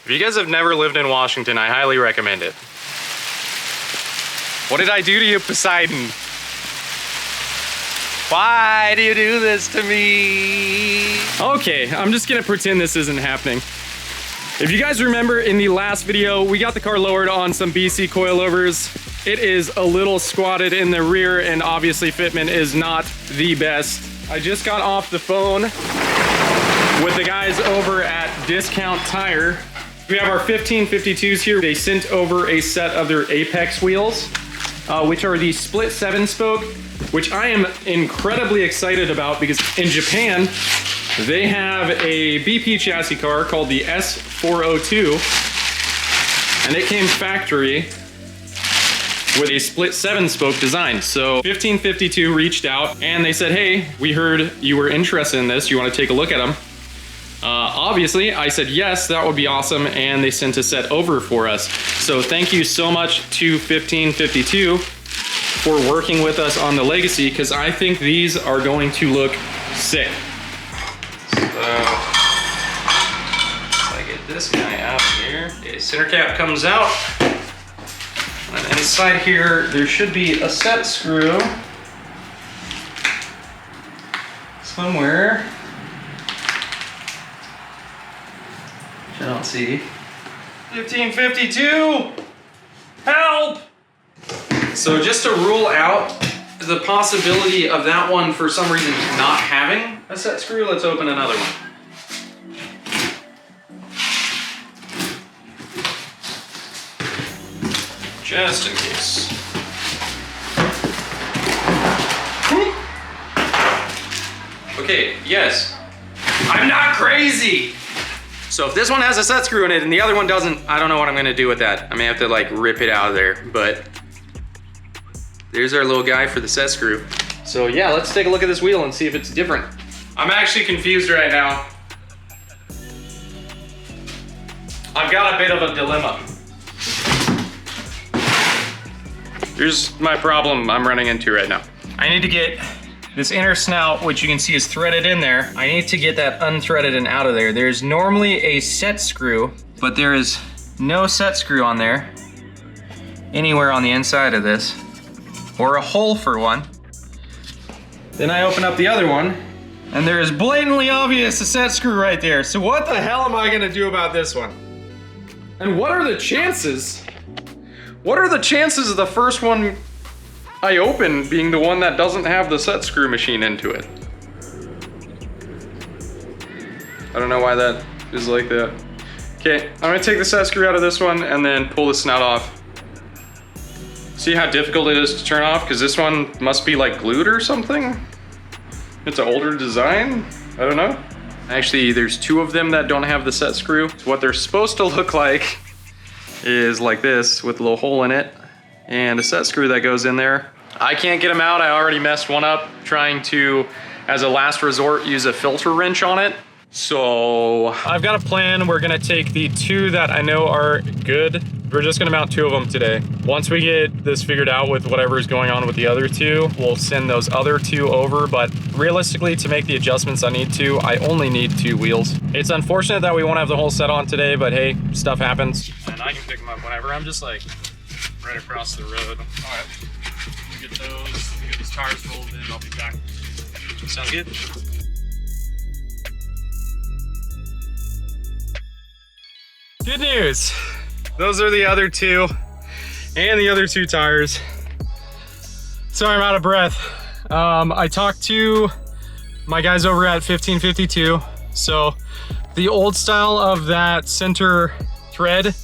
If you guys have never lived in Washington, I highly recommend it. What did I do to you, Poseidon? Why do you do this to me? Okay, I'm just gonna pretend this isn't happening. If you guys remember in the last video, we got the car lowered on some BC coilovers. It is a little squatted in the rear and obviously fitment is not the best. I just got off the phone with the guys over at Discount Tire. We have our 1552s here. They sent over a set of their Apex wheels, which are the split 7-spoke, which I am incredibly excited about because in Japan, they have a BP chassis car called the S402, and it came factory with a split 7-spoke design. So 1552 reached out and they said, hey, we heard you were interested in this. You want to take a look at them? Obviously, I said, yes, that would be awesome. And they sent a set over for us. So thank you so much to 1552 for working with us on the Legacy, because I think these are going to look sick. So, if I get this guy out of here, okay, center cap comes out. And inside here, there should be a set screw somewhere. Which I don't see. 1552! Help! So just to rule out the possibility of that one for some reason not having a set screw, let's open another one. Just in case. Okay, yes. I'm not crazy! So if this one has a set screw in it and the other one doesn't, I don't know what I'm gonna do with that. I may have to like rip it out of there, but there's our little guy for the set screw. So yeah, let's take a look at this wheel and see if it's different. I'm actually confused right now. I've got a bit of a dilemma. Here's my problem I'm running into right now. I need to get this inner snout, which you can see is threaded in there. I need to get that unthreaded and out of there. There's normally a set screw, but there is no set screw on there anywhere on the inside of this, or a hole for one. Then I open up the other one, and there is blatantly obvious a set screw right there. So what the hell am I gonna do about this one? And what are the chances? What are the chances of the first one I open being the one that doesn't have the set screw machine into it? I don't know why that is like that. Okay, I'm gonna take the set screw out of this one and then pull the snout off. See how difficult it is to turn off? Because this one must be like glued or something? It's an older design? I don't know. Actually, there's two of them that don't have the set screw. So what they're supposed to look like is like this with a little hole in it and a set screw that goes in there. I can't get them out. I already messed one up trying to, as a last resort, use a filter wrench on it. So I've got a plan. We're gonna take the two that I know are good. We're just gonna mount two of them today. Once we get this figured out with whatever is going on with the other two, we'll send those other two over. But realistically, to make the adjustments I need to, I only need two wheels. It's unfortunate that we won't have the whole set on today, but hey, stuff happens. And I can pick them up whenever. I'm just like right across the road. All right, we get those, we get these tires rolled in, I'll be back. Sounds good? Good news. Those are the other two and the other two tires. Sorry, I'm out of breath. I talked to my guys over at 1552. So the old style of that center thread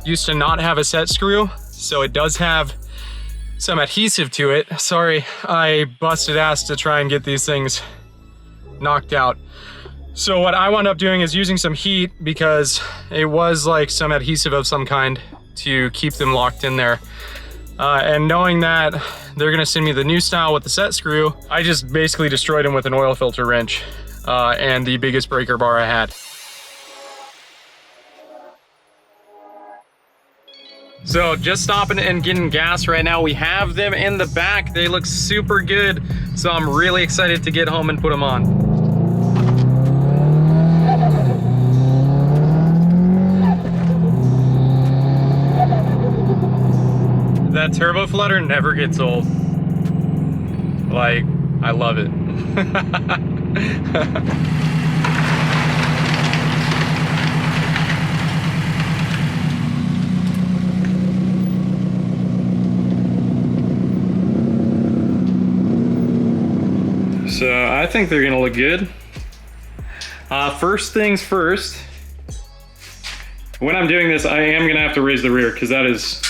used to not have a set screw. So it does have some adhesive to it. Sorry, I busted ass to try and get these things knocked out. So what I wound up doing is using some heat because it was like some adhesive of some kind to keep them locked in there. And knowing that they're gonna send me the new style with the set screw, I just basically destroyed them with an oil filter wrench and the biggest breaker bar I had. So just stopping and getting gas right now. We have them in the back. They look super good. So I'm really excited to get home and put them on. that turbo flutter never gets old. Like, I love it. So I think they're gonna look good. First things first, when I'm doing this, I am gonna have to raise the rear because that is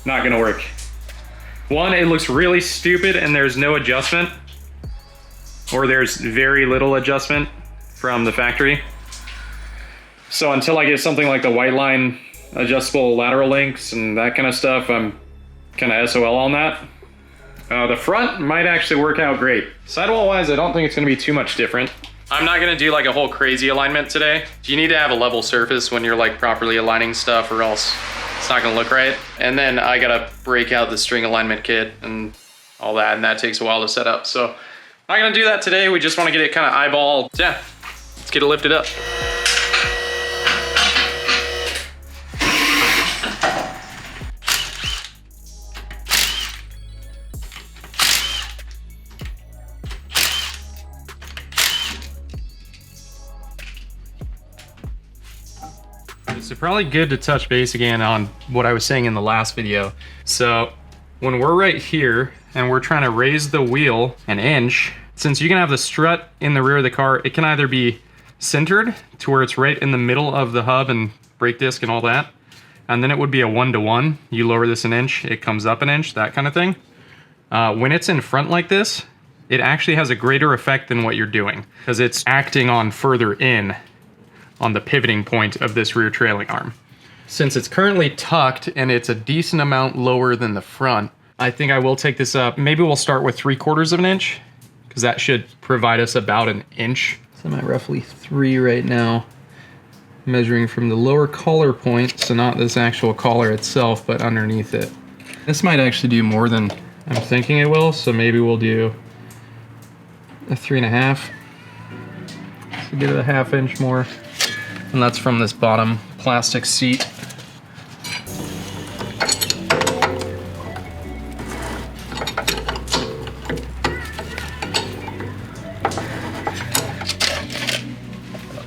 not gonna work. One, it looks really stupid and there's no adjustment, or there's very little adjustment from the factory. So until I get something like the white line adjustable lateral links and that kind of stuff, I'm kind of SOL on that. The front might actually work out great. Sidewall wise, I don't think it's gonna be too much different. I'm not gonna do like a whole crazy alignment today. You need to have a level surface when you're like properly aligning stuff, or else it's not gonna look right. And then I gotta break out the string alignment kit and all that, and that takes a while to set up. So I'm not gonna do that today. We just wanna get it kind of eyeballed. Yeah, let's get it lifted up. It's probably good to touch base again on what I was saying in the last video. So when we're right here and we're trying to raise the wheel an inch, since you can have the strut in the rear of the car, it can either be centered to where it's right in the middle of the hub and brake disc and all that, and then it would be a 1-to-1. You lower this an inch, it comes up an inch, that kind of thing. When it's in front like this, it actually has a greater effect than what you're doing because it's acting on further in on the pivoting point of this rear trailing arm. Since it's currently tucked and it's a decent amount lower than the front, I think I will take this up. Maybe we'll start with 3/4 of an inch because that should provide us about an inch. So I'm at roughly 3 right now, measuring from the lower collar point, so not this actual collar itself, but underneath it. This might actually do more than I'm thinking it will, so maybe we'll do a 3.5. So get it a 1/2 inch more. And that's from this bottom plastic seat.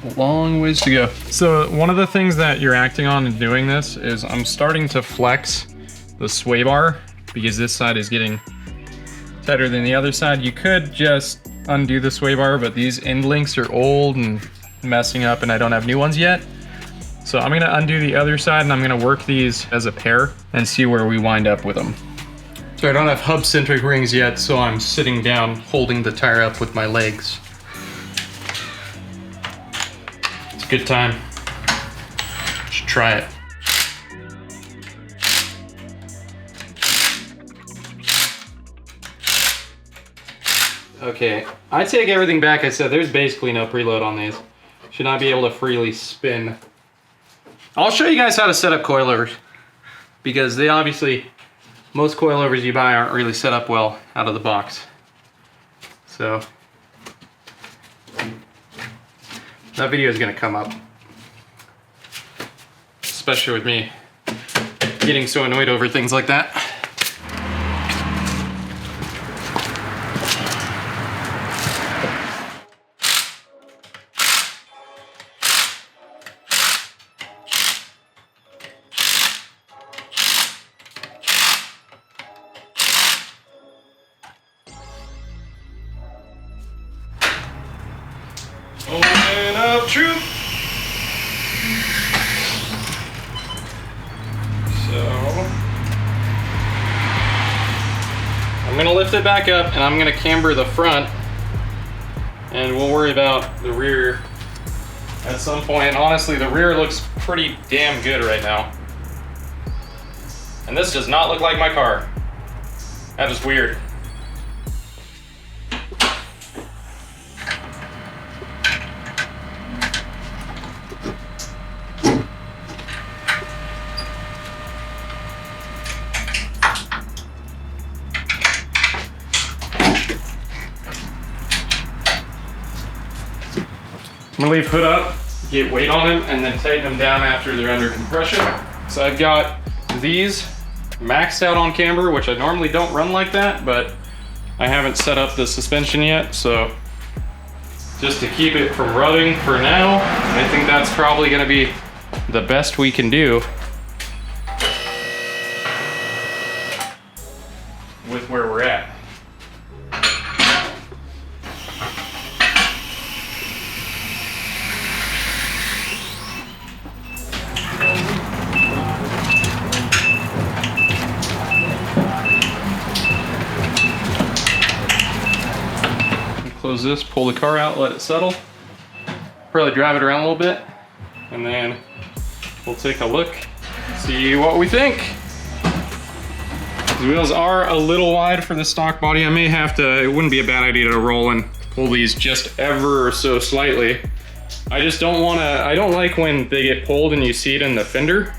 A long ways to go. So one of the things that you're acting on in doing this is I'm starting to flex the sway bar because this side is getting tighter than the other side. You could just undo the sway bar, but these end links are old and messing up and I don't have new ones yet. So I'm gonna undo the other side and I'm gonna work these as a pair and see where we wind up with them. So I don't have hub centric rings yet, so I'm sitting down holding the tire up with my legs. It's a good time. Should try it. Okay, I take everything back I said. There's basically no preload on these. Should not be able to freely spin. I'll show you guys how to set up coilovers because they obviously, most coilovers you buy aren't really set up well out of the box. So that video is gonna come up, especially with me getting so annoyed over things like that. Open up truth. So I'm gonna lift it back up and I'm gonna camber the front, and we'll worry about the rear at some point. Honestly, the rear looks pretty damn good right now. And this does not look like my car. That is weird. I'm gonna leave hood up, get weight on them, and then tighten them down after they're under compression. So I've got these maxed out on camber, which I normally don't run like that, but I haven't set up the suspension yet, so just to keep it from rubbing for now, I think that's probably gonna be the best we can do with where we're at. Close this, pull the car out, let it settle. Probably drive it around a little bit, and then we'll take a look, see what we think. The wheels are a little wide for the stock body. I may have to, it wouldn't be a bad idea to roll and pull these just ever so slightly. I just don't wanna, I don't like when they get pulled and you see it in the fender,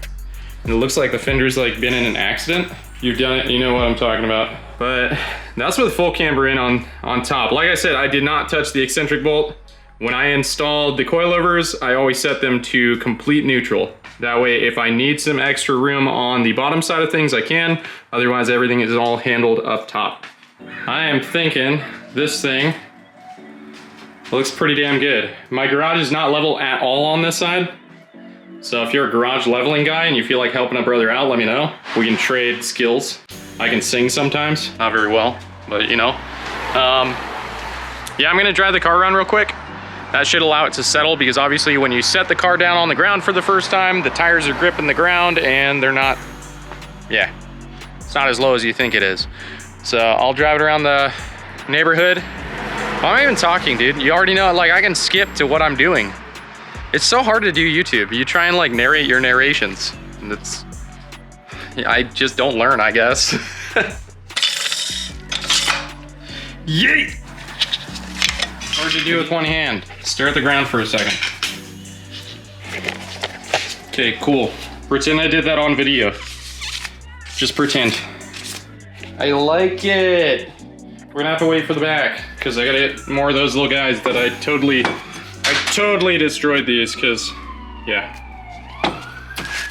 and it looks like the fender's like been in an accident. You've done it, you know what I'm talking about. But that's with full camber in on top. Like I said, I did not touch the eccentric bolt. When I installed the coilovers, I always set them to complete neutral. That way, if I need some extra room on the bottom side of things, I can. Otherwise, everything is all handled up top. I am thinking this thing looks pretty damn good. My garage is not level at all on this side. So if you're a garage leveling guy and you feel like helping a brother out, let me know. We can trade skills. I can sing sometimes, not very well, but you know. Yeah, I'm gonna drive the car around real quick. That should allow it to settle, because obviously when you set the car down on the ground for the first time, the tires are gripping the ground and they're not, yeah, it's not as low as you think it is. So I'll drive it around the neighborhood. I'm not even talking, dude. You already know, like, I can skip to what I'm doing. It's so hard to do YouTube. You try and like narrate your narrations, and it's, I just don't learn, I guess. Yeet! Hard to do with one hand. Stare at the ground for a second. Okay, cool. Pretend I did that on video. Just pretend. I like it. We're gonna have to wait for the back, because I gotta get more of those little guys that I totally destroyed these, because, yeah.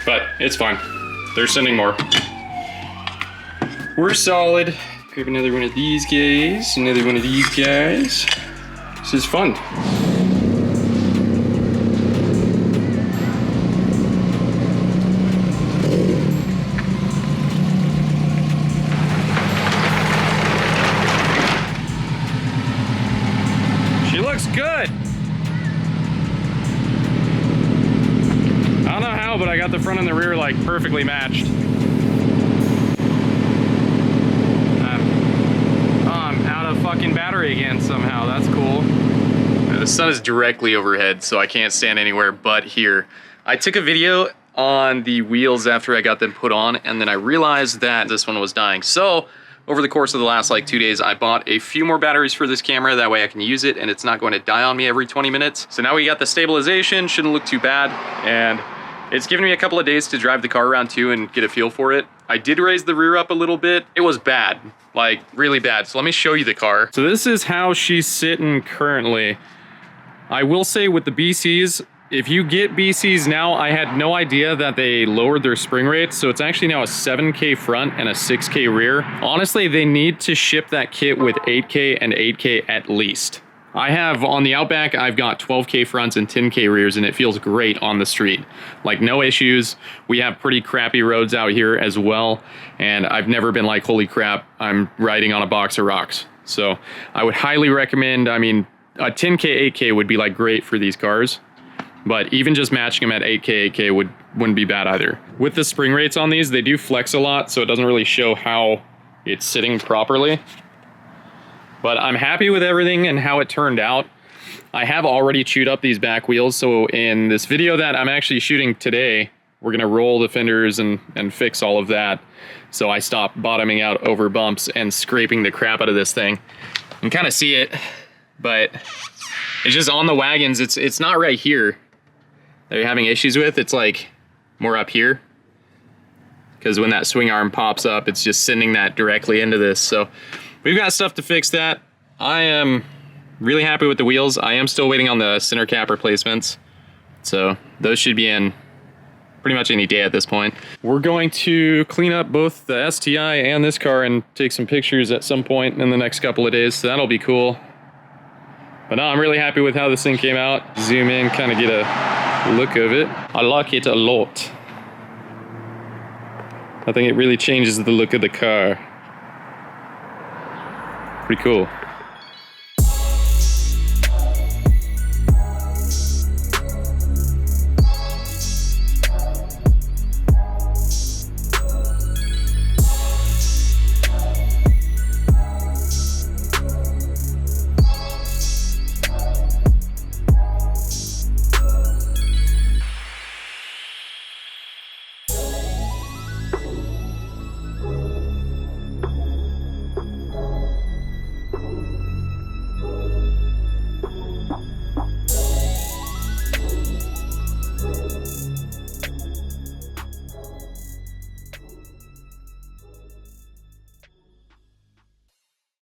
But it's fine. They're sending more. We're solid. Grab another one of these guys, another one of these guys. This is fun. She looks good. I don't know how, but I got the front and the rear like perfectly matched. I'm out of fucking battery again somehow. That's cool. The sun is directly overhead, so I can't stand anywhere but here. I took a video on the wheels after I got them put on, and then I realized that this one was dying. So over the course of the last like 2 days, I bought a few more batteries for this camera. That way I can use it and it's not going to die on me every 20 minutes. So now we got the stabilization, shouldn't look too bad. And it's given me a couple of days to drive the car around too and get a feel for it. I did raise the rear up a little bit. It was bad, like really bad. So let me show you the car. So this is how she's sitting currently. I will say with the BCs, if you get BCs now, I had no idea that they lowered their spring rates. So it's actually now a 7K front and a 6K rear. Honestly, they need to ship that kit with 8K and 8K at least. I have, on the Outback, I've got 12K fronts and 10K rears, and it feels great on the street. Like, no issues. We have pretty crappy roads out here as well, and I've never been like, holy crap, I'm riding on a box of rocks. So I would highly recommend, I mean, a 10K, 8K would be like great for these cars, but even just matching them at 8K, 8K wouldn't be bad either. With the spring rates on these, they do flex a lot, so it doesn't really show how it's sitting properly. But I'm happy with everything and how it turned out. I have already chewed up these back wheels, so in this video that I'm actually shooting today, we're gonna roll the fenders and fix all of that. So I stopped bottoming out over bumps and scraping the crap out of this thing. You can kind of see it, but it's just on the wagons, it's not right here that you're having issues with, it's like more up here. Because when that swing arm pops up, it's just sending that directly into this. So we've got stuff to fix that. I am really happy with the wheels. I am still waiting on the center cap replacements. So those should be in pretty much any day at this point. We're going to clean up both the STI and this car and take some pictures at some point in the next couple of days, so that'll be cool. But no, I'm really happy with how this thing came out. Zoom in, kind of get a look of it. I like it a lot. I think it really changes the look of the car. Pretty cool.